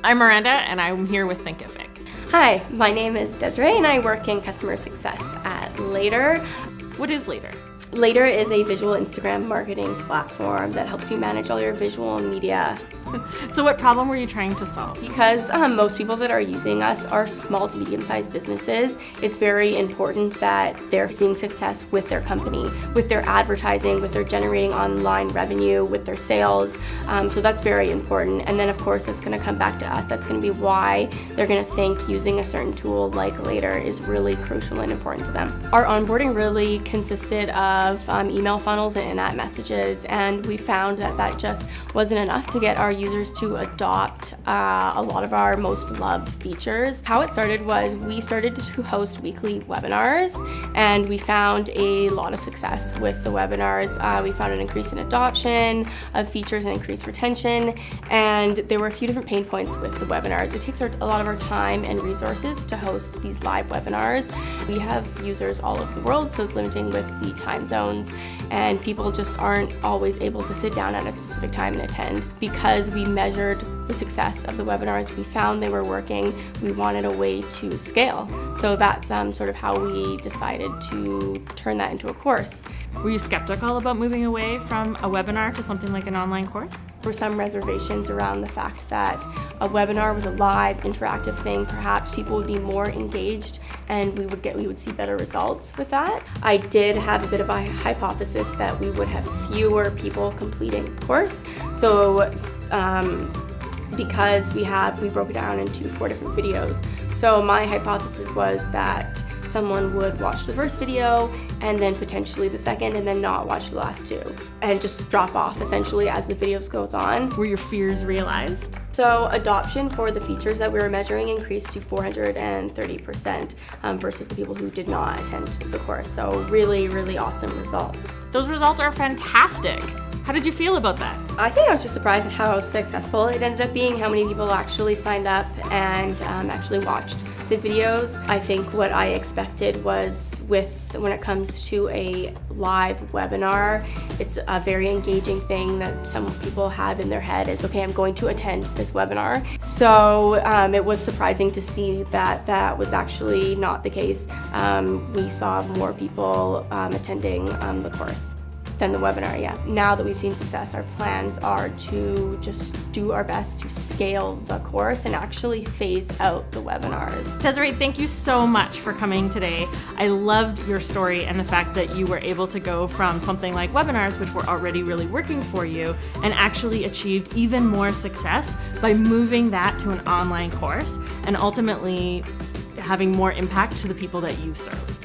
I'm Miranda, and I'm here with Thinkific. Hi, my name is Desiree, and I work in customer success at Later. What is Later? Later is a visual Instagram marketing platform that helps you manage all your visual media. So what problem were you trying to solve? Because most people that are using us are small to medium-sized businesses, it's very important that they're seeing success with their company, with their advertising, with their generating online revenue, with their sales. So that's very important. And then of course it's going to come back to us. That's going to be why they're going to think using a certain tool like Later is really crucial and important to them. Our onboarding really consisted of email funnels and in-app messages, and we found that that just wasn't enough to get our users to adopt a lot of our most loved features. How it started was we started to host weekly webinars, and we found a lot of success with the webinars. We found an increase in adoption of features and increased retention, and there were a few different pain points with the webinars. It takes a lot of our time and resources to host these live webinars. We have users all over the world, so it's limiting with the time zones, and people just aren't always able to sit down at a specific time and attend. Because we measured the success of the webinars, we found they were working, we wanted a way to scale. So that's sort of how we decided to turn that into a course. Were you skeptical about moving away from a webinar to something like an online course? There were some reservations around the fact that a webinar was a live, interactive thing. Perhaps people would be more engaged and we would see better results with that. I did have a bit of a hypothesis that we would have fewer people completing the course. So because we broke it down into 4 different videos. So my hypothesis was that someone would watch the first video and then potentially the second and then not watch the last 2 and just drop off essentially as the videos goes on. Were your fears realized? So adoption for the features that we were measuring increased to 430% versus the people who did not attend the course. So really, really awesome results. Those results are fantastic. How did you feel about that? I think I was just surprised at how successful it ended up being, how many people actually signed up and actually watched the videos. I think what I expected was when it comes to a live webinar, it's a very engaging thing that some people have in their head is, okay, I'm going to attend this webinar. So it was surprising to see that that was actually not the case. We saw more people attending the course than the webinar, yeah. Now that we've seen success, our plans are to just do our best to scale the course and actually phase out the webinars. Desiree, thank you so much for coming today. I loved your story and the fact that you were able to go from something like webinars, which were already really working for you, and actually achieved even more success by moving that to an online course and ultimately having more impact to the people that you serve.